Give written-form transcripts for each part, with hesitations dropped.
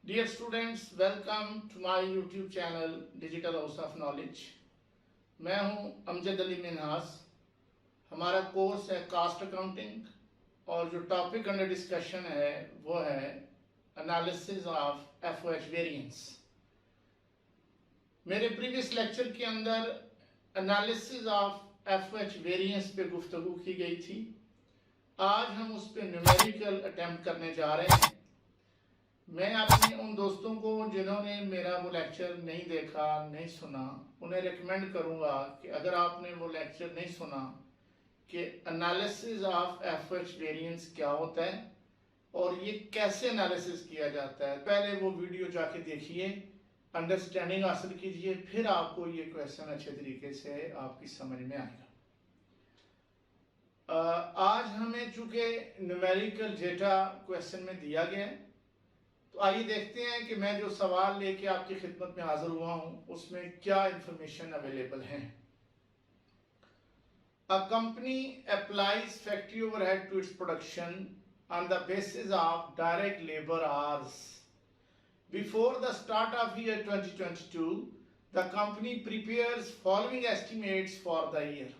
Dear students, welcome to my YouTube channel Digital House of Knowledge. मैं हूं अमजद अली मिनहास। हमारा course है कास्ट अकाउंटिंग और जो टॉपिक अंडर डिस्कशन है वो है एनालिसिस ऑफ FOH वेरिएंस। मेरे प्रीवियस लेक्चर के अंदर एनालिसिस ऑफ FOH वेरिएंस पे गुफ्तगू की गई थी। आज हम उस पे न्यूमेरिकल अटेम्प्ट करने जा रहे हैं। मैं अपने उन दोस्तों को जिन्होंने मेरा वो लेक्चर नहीं देखा, नहीं सुना, उन्हें रिकमेंड करूंगा कि अगर आपने वो लेक्चर नहीं सुना कि एनालिसिस ऑफ FOH वेरिएंस क्या होता है और ये कैसे एनालिसिस किया जाता है, पहले वो वीडियो जाके देखिए, अंडरस्टैंडिंग हासिल कीजिए, फिर आपको ये क्वेश्चन अच्छे तरीके से आपकी समझ में आएगा। आज हमें चूंकि न्यूमेरिकल डेटा क्वेश्चन में दिया गया है, तो आइए देखते हैं कि मैं जो सवाल लेके आपकी खिदमत में हाजिर हुआ हूं उसमें क्या इंफॉर्मेशन अवेलेबल है। A company applies factory overhead to its production on the basis of direct labor hours. Before the start of year 2022, the company prepares following estimates for the year.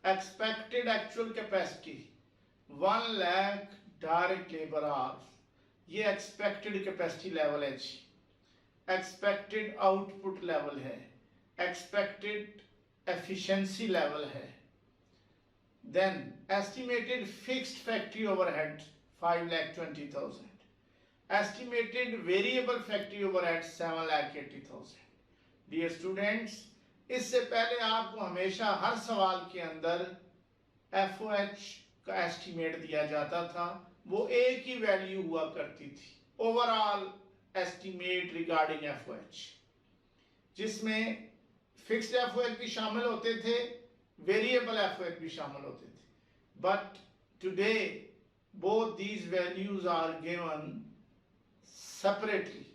Expected actual capacity 1 lakh direct labor hours. ये expected capacity level है जी, expected output level है, expected efficiency level है। Then estimated fixed factory overhead 5,20,000, estimated variable factory overhead 7,80,000। Dear students, इससे पहले आपको हमेशा हर सवाल के अंदर FOH का एस्टिमेट दिया जाता था, वो एक ही वैल्यू हुआ करती थी, ओवरऑल एस्टिमेट रिगार्डिंग FOH, जिसमें फिक्स्ड FOH भी शामिल होते थे, वेरिएबल FOH भी शामिल होते थे। But today both these values are given separately.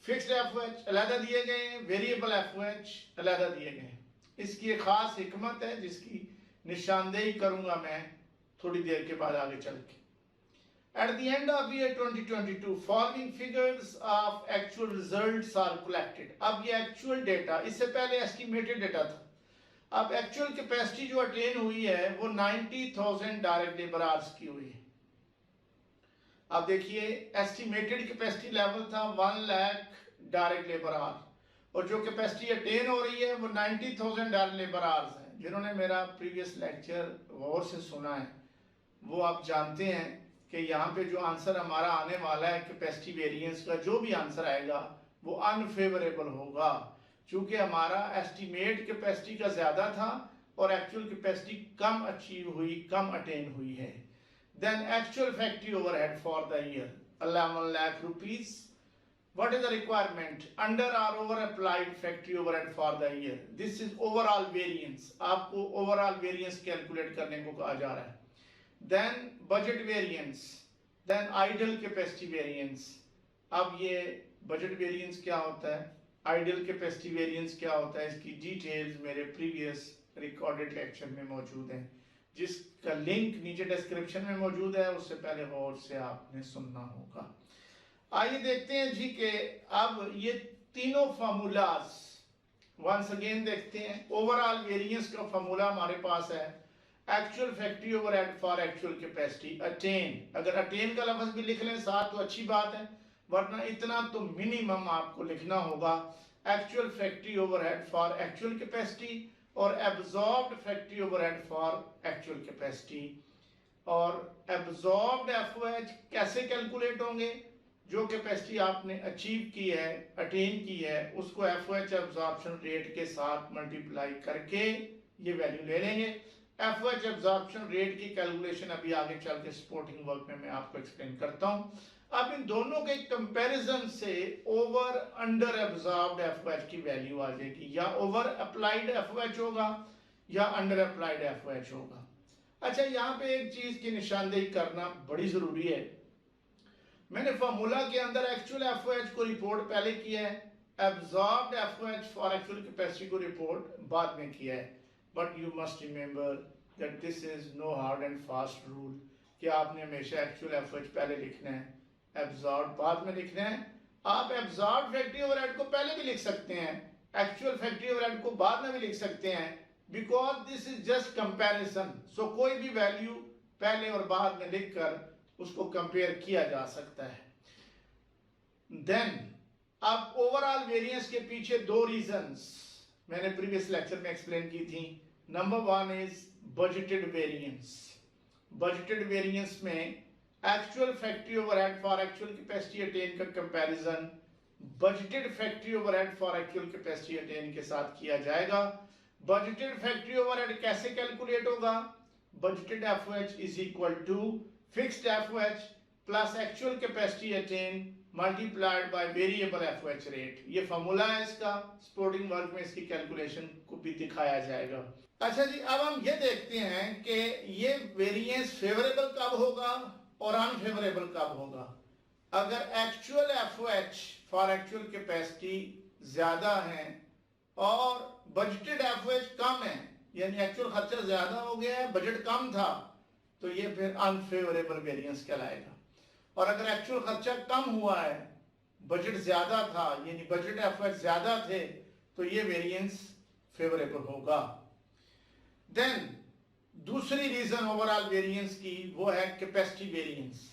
Fixed FOH अलग दिए गए हैं, वेरिएबल FOH अलग दिए गए हैं। इसकी एक खास हिकमत है जिसकी निशानदेही करूंगा मैं थोड़ी देर के बाद आगे चल के। At the end of year 2022, following figures of actual results are collected. अब ये actual data, इससे पहले estimated data था, अब actual capacity जो attain हुई है वो 90,000 direct labor hours की हुई है। अब देखिए estimated capacity level था 1 lakh direct labor hour और जो capacity attain हो रही है वो 90,000 direct labor hours है। जिन्होंने मेरा previous lecture गौर से सुना है वो आप जानते हैं कि यहाँ पे जो आंसर हमारा आने वाला है कैपेसिटी वेरिएंस का, जो भी आंसर आएगा वो अनफेवरेबल होगा, क्योंकि हमारा एस्टिमेट कैपेसिटी का ज्यादा था और एक्चुअल कैपेसिटी कम अचीव हुई, कम अटेन हुई है। Then actual factory overhead for the year 11 lakh rupees. What is the requirement? Under or over applied factory overhead for the year. This is overall variance, आपको overall variance calculate करने को कहा जा रहा है। Then budget variance, then idle capacity variance। अब ये budget variance क्या होता है, idle capacity variance क्या होता है, इसकी डिटेल्स मेरे प्रीवियस रिकॉर्डेड लेक्चर में मौजूद है, जिसका लिंक नीचे डिस्क्रिप्शन में मौजूद है, उससे पहले गौर से आपने सुनना होगा। आइए देखते हैं जी कि अब ये तीनों फार्मूलाज वंस अगेन देखते हैं। ओवरऑल वेरिएंस का फार्मूला हमारे पास है actual factory overhead for actual capacity attain. अगर अटेन का लफ्ज भी लिख लें साथ तो अच्छी बात है, वरना इतना तो मिनिमम आपको लिखना होगा, actual factory overhead for actual capacity और absorbed factory overhead for actual capacity. और एब्जॉर्ब्ड FOH कैसे कैलकुलेट होंगे? जो कैपेसिटी आपने अचीव की है, अटेन की है, उसको FOH एब्जॉर्प्शन रेट के साथ मल्टीप्लाई करके ये वैल्यू ले लेंगे। FOH एब्जॉर्प्शन रेट की कैलकुलेशन अभी आगे चल के सपोर्टिंग वर्क में मैं आपको एक्सप्लेन करता हूं। अब इन दोनों के कंपैरिजन से ओवर अंडर एब्जॉर्ब्ड FOH की वैल्यू आ जाएगी, या ओवर अप्लाइड FOH होगा या अंडर अप्लाइड FOH होगा। अच्छा, यहाँ पे एक चीज की निशानदेही करना बड़ी जरूरी है। मैंने फॉर्मूला के अंदर एक्चुअल FOH को रिपोर्ट पहले किया है, absorbed FOH for actual capacity को रिपोर्ट बाद में किया है। But you must remember that this is no hard and fast rule कि आपने हमेशा एक्चुअल FOH पहले लिखना है, एब्जॉर्ब बाद में लिखना है। आप एब्जॉर्ब फैक्ट्री ओवरहेड को पहले भी लिख सकते हैं, एक्चुअल फैक्ट्री ओवरहेड को बाद में भी लिख सकते हैं, because this is just comparison. So कोई भी वैल्यू पहले और बाद में लिखकर उसको कंपेयर किया जा सकता है। देन अब ओवरऑल वेरिएंस के पीछे दो रीजंस मैंने प्रीवियस लेक्चर में एक्सप्लेन की थी। Number one is budgeted variance. Budgeted variance में actual factory overhead for actual capacity attained का comparison budgeted factory overhead for actual capacity attained के साथ किया जाएगा। बजटेड फैक्ट्री ओवरहेड कैसे कैलकुलेट होगा? Budgeted FOH is equal to fixed FOH plus actual capacity attained multiplied by variable FOH rate. ये formula है इसका, सपोर्टिंग वर्क में इसकी कैलकुलेशन को भी दिखाया जाएगा। अच्छा जी, अब हम ये देखते हैं कि ये वेरिएंस फेवरेबल कब होगा और अनफेवरेबल कब होगा। अगर actual FOH for actual capacity ज्यादा है और बजटेड एफओएच कम है, यानी एक्चुअल खर्चा ज्यादा हो गया है, बजट कम था, तो ये फिर अनफेवरेबल वेरिएंस कहलाएगा। और अगर एक्चुअल खर्चा कम हुआ है, बजट ज्यादा था, यानी बजट एफओएच ज्यादा थे, तो ये वेरिएंस फेवरेबल होगा। देन दूसरी रीजन ओवरऑल वेरिएंस की वो है कैपेसिटी वेरिएंस।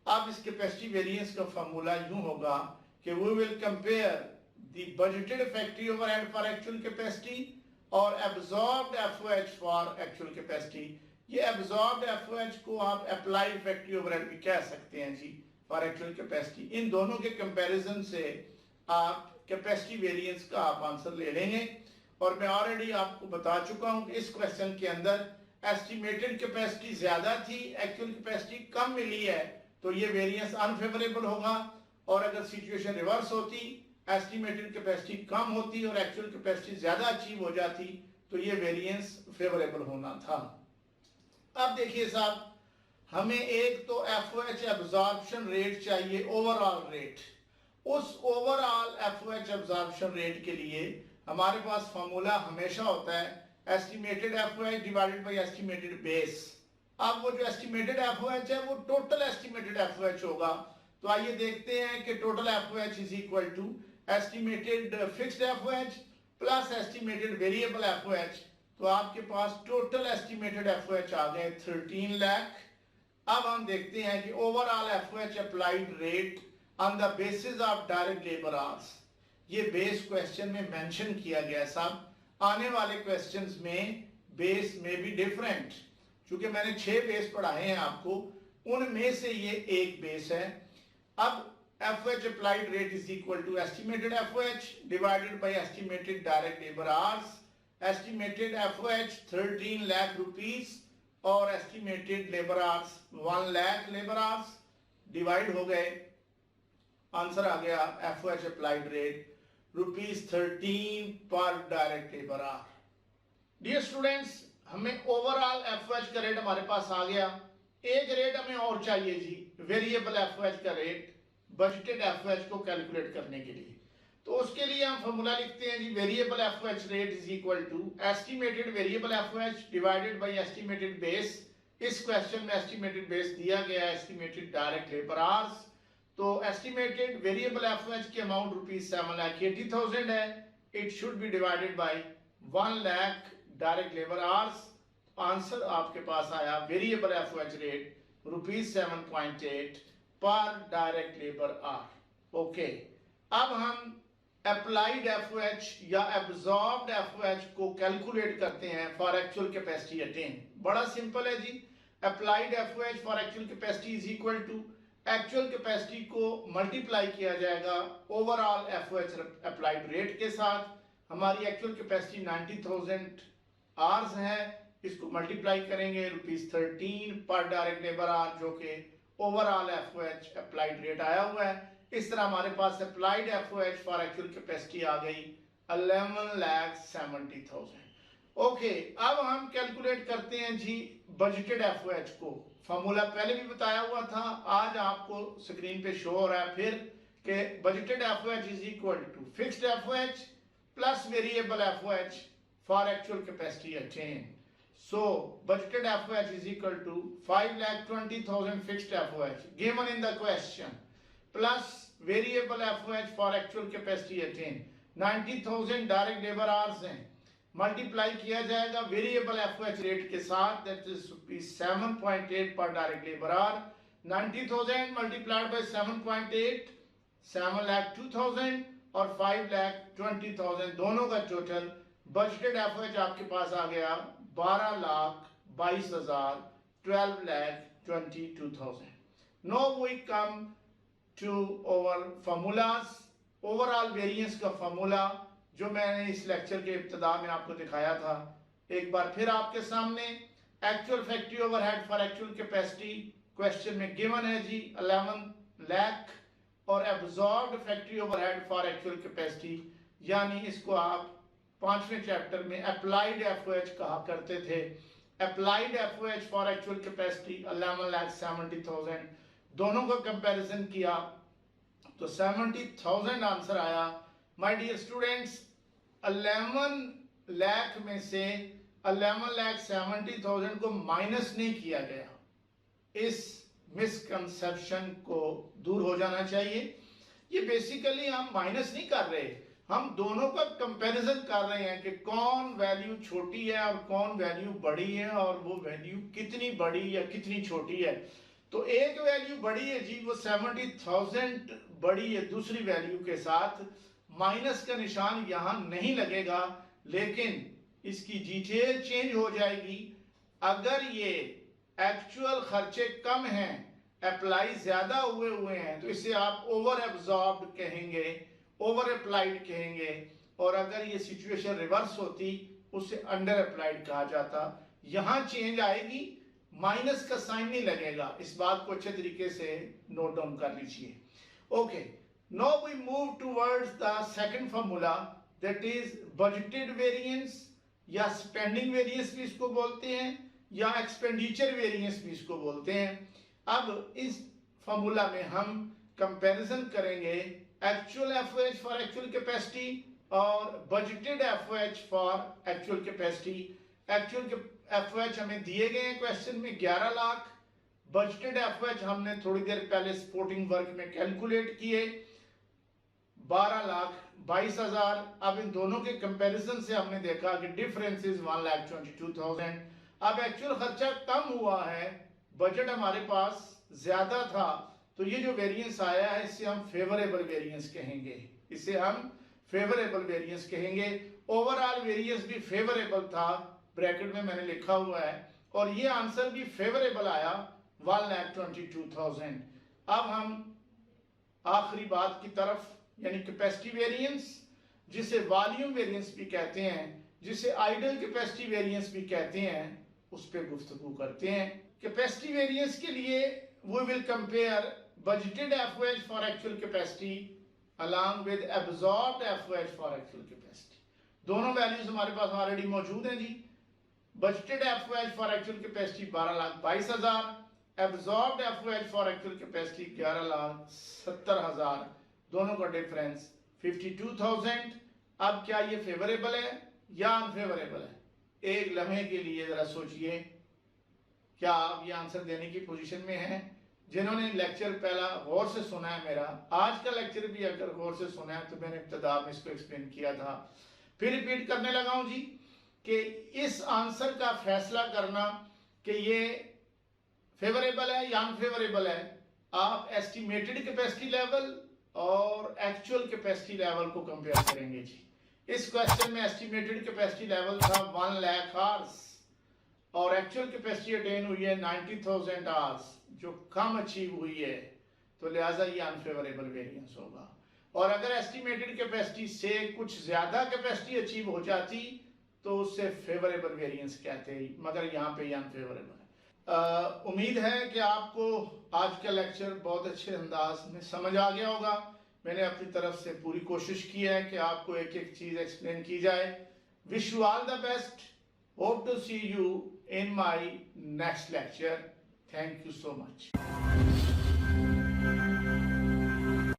अब इस कैपेसिटी वेरिएंस का फॉर्मूला यूं होगा कि we will compare the budgeted factory overhead for actual capacity और absorbed FOH for actual capacity. ये एब्जॉर्ब्ड एफओएच को आप अप्लाइड फैक्ट्री ओवरहेड भी कह सकते हैं जी फॉर एक्चुअल कैपेसिटी। इन दोनों के कंपैरिजन से आप कैपेसिटी वेरिएंस का आप आंसर ले लेंगे। और मैं ऑलरेडी आपको बता चुका हूं कि इस क्वेश्चन के अंदर एस्टिमेटेड कैपेसिटी ज्यादा थी, एक्चुअल कैपेसिटी कम मिली है, तो ये वेरिएंस अनफेवरेबल होगा। और अगर सिचुएशन रिवर्स होती, एस्टिमेटेड कैपेसिटी कम होती और एक्चुअल कैपेसिटी ज्यादा अचीव हो जाती, तो ये वेरिएंस फेवरेबल होना था। अब देखिए साहब, हमें एक तो एफओएच एब्जॉर्प्शन रेट चाहिए, ओवरऑल रेट। उस ओवरऑल एफओएच एब्जॉर्प्शन रेट के लिए हमारे पास फॉर्मूला हमेशा होता है estimated FOH divided by estimated base. अब वो जो एस्टिमेटेड एफओएच है वो टोटल एस्टिमेटेड एफओएच होगा। तो आइए देखते हैं कि total FOH is equal to estimated fixed FOH plus estimated variable FOH. तो आपके पास टोटल एस्टिमेटेड एफओएच आ गए 13 लाख। अब हम देखते हैं कि overall FOH applied rate on the basis of direct labour hours. ये बेस क्वेश्चन में मेंशन किया गया साहब। आने वाले क्वेश्चंस में बेस में भी डिफरेंट, क्योंकि मैंने 6 बेस पढ़ाए हैं आपको, उनमें से ये एक बेस है। अब FOH applied rate is equal to estimated FOH divided by estimated direct labor hours. Estimated FOH 13 lakh rupees और estimated labor hours 1 lakh labor hours divide हो गए, आंसर आ गया FOH applied rate ₹13 पर direct labour hour. Dear students, हमें overall FOH का rate हमारे पास आ गया। एक रेट हमें और चाहिए जी, वेरिएबल FOH का रेट बजटेड FOH को कैलकुलेट करने के लिए। तो उसके लिए हम फॉर्मूला लिखते हैं जी, variable FOH rate is equal to estimated variable FOH divided by estimated base. इस क्वेश्चन में एस्टिमेटेड बेस दिया गया है एस्टिमेटेड डायरेक्ट लेबर आवर्स। तो एस्टिमेटेड वेरिएबल FOH की अमाउंट ₹7,80,000 है। It should be divided by 1 lakh direct labour hours. Answer आपके पास आया वेरिएबल FOH रेट ₹7.8 पर डायरेक्ट लेबर आवर। ओके, अब हम अप्लाइड FOH या एब्जॉर्ब्ड FOH को कैलकुलेट करते हैं फॉर एक्चुअल कैपेसिटी अटेन। बड़ा सिंपल है जी। Applied FOH for actual capacity is equal to actual capacity को मल्टीप्लाई किया जाएगा ओवरऑल FOH अप्लाइड रेट के साथ। हमारी एक्चुअल कैपेसिटी 90,000 आवर्स है, इसको मल्टीप्लाई करेंगे ₹13 पर डायरेक्ट लेबर आवर, जो कि ओवरऑल FOH अप्लाइड रेट आया हुआ है। इस तरह हमारे पास applied FOH for actual capacity आ गई 11,70,000। ओके, अब हम कैलकुलेट करते हैं जी बजटेड FOH को। फॉर्मूला पहले भी बताया हुआ था, आज आपको स्क्रीन पे शो हो रहा है फिर कि budgeted FOH is equal to fixed FOH plus variable FOH for actual capacity attain. So budgeted FOH is equal to 5,20,000 fixed FOH given in the question plus variable FOH for actual capacity attain 90,000 direct labour hours हैं, multiply किया जाएगा variable FOH rate के साथ, that is 7.8 पर direct labour our. 90,000 multiplied by 7.8 7,02,000 और 5,20,000 दोनों का total budgeted FOH आपके पास आ गया 12,22,000 12,22,000। Now we come to our formulas। Overall variance का फॉर्मूला जो मैंने इस लेक्चर के इब्तिदा में आपको दिखाया था, एक बार फिर आपके सामने। Actual factory overhead for actual capacity question में गिवन है जी 11 लाख, और absorbed factory overhead for actual capacity, यानी इसको आप 5वें चैप्टर में अप्लाइड FOH कहा करते थे। Applied FOH for actual capacity 11,70,000, दोनों का कंपैरिजन किया तो 70,000 आंसर आया। माय डियर स्टूडेंट्स, 11 लाख में से 11,70,000 को माइनस नहीं किया गया, इस मिसकंसेप्शन को दूर हो जाना चाहिए। ये बेसिकली हम माइनस नहीं कर रहे, हम दोनों का कंपैरिजन कर रहे हैं कि कौन वैल्यू छोटी है और कौन वैल्यू बड़ी है, और वो वैल्यू कितनी बड़ी या कितनी छोटी है। तो एक वैल्यू बड़ी है जी, वो 70,000 बड़ी है दूसरी वैल्यू के साथ, माइनस का निशान यहां नहीं लगेगा, लेकिन इसकी डिटेल चेंज हो जाएगी। अगर ये एक्चुअल खर्चे कम हैं, अप्लाई ज्यादा हुए हैं, तो इसे आप ओवर एब्जॉर्ब्ड कहेंगे, ओवर अप्लाइड कहेंगे, और अगर ये सिचुएशन रिवर्स होती उसे अंडर अप्लाइड कहा जाता। यहां चेंज आएगी, माइनस का साइन नहीं लगेगा, इस बात को अच्छे तरीके से नोट डाउन कर लीजिए। Okay, now we move towards the second formula, that is budgeted variance, या स्पेंडिंग वेरिएंस भी इसको बोलते हैं, या एक्सपेंडिचर वेरिएंस भी इसको बोलते हैं। अब इस फार्मूला में हम कंपैरिजन करेंगे actual FOH for actual capacity और budgeted FOH for actual capacity. Actual FOH हमें दिए गए हैं क्वेश्चन में 11 लाख, बजटेड FOH हमने थोड़ी देर पहले सपोर्टिंग वर्क में कैलकुलेट किए 12,22,000। अब इन दोनों के कंपैरिजन से हमने देखा कि डिफरेंस इज 1,22,000। अब एक्चुअल खर्चा कम हुआ है, बजट हमारे पास ज्यादा था, तो ये जो वेरिएंस आया है इसे हम फेवरेबल वेरिएंस कहेंगे, इसे हम फेवरेबल वेरिएंस कहेंगे। ओवरऑल वेरिएंस भी फेवरेबल था, ब्रैकेट में मैंने लिखा हुआ है, और ये आंसर भी फेवरेबल आया 1,22,000। अब हम आखिरी बात की तरफ, यानी कैपेसिटी वेरिएंस, जिसे वॉल्यूम वेरिएंस भी कहते हैं, जिसे आइडल कैपेसिटी वेरिएंस भी कहते हैं, उस पर गुफ्तगू करते हैं। कैपेसिटी वेरिएंस के लिए we will compare budgeted FOH for actual capacity along with absorbed FOH for actual capacity। दोनों वैल्यूज हमारे पास ऑलरेडी मौजूद हैं जी। Budgeted FOH for actual capacity 12,22,000, absorbed FOH for actual capacity 11,70,000, दोनों का डिफरेंस 52,000। अब क्या ये फेवरेबल है या अनफेवरेबल है? एक लम्हे के लिए जरा सोचिए, क्या आप ये आंसर देने की पोजीशन में हैं? जिन्होंने लेक्चर पहला गौर से सुना है मेरा, आज का लेक्चर भी अगर गौर से सुना है, तो मैंने इब्तिदा में इसको एक्सप्लेन किया था, फिर रिपीट करने लगा हूं जी, कि इस आंसर का फैसला करना कि ये फेवरेबल है या अनफेवरेबल है, आप एस्टिमेटेड कैपेसिटी लेवल और एक्चुअल कैपेसिटी लेवल को कंपेयर करेंगे जी। इस क्वेश्चन में एस्टिमेटेड कैपेसिटी लेवल था 1 लाख आवर्स, और एक्चुअल कैपेसिटी अटेन हुई है 90,000 आवर्स, जो कम अचीव हुई है, तो लिहाजा ये अनफेवरेबल वेरिएंस होगा। और अगर एस्टिमेटेड कैपेसिटी से कुछ ज्यादा कैपेसिटी अचीव हो जाती तो उससे फेवरेबल वेरिएंस कहते हैं, मगर यहाँ पे ये अनफेवरेबल है। उम्मीद है कि आपको आज का लेक्चर बहुत अच्छे अंदाज में समझ आ गया होगा। मैंने अपनी तरफ से पूरी कोशिश की है कि आपको एक एक चीज एक्सप्लेन की जाए। Wish you all the best, hope to see you in my next lecture. Thank you so much.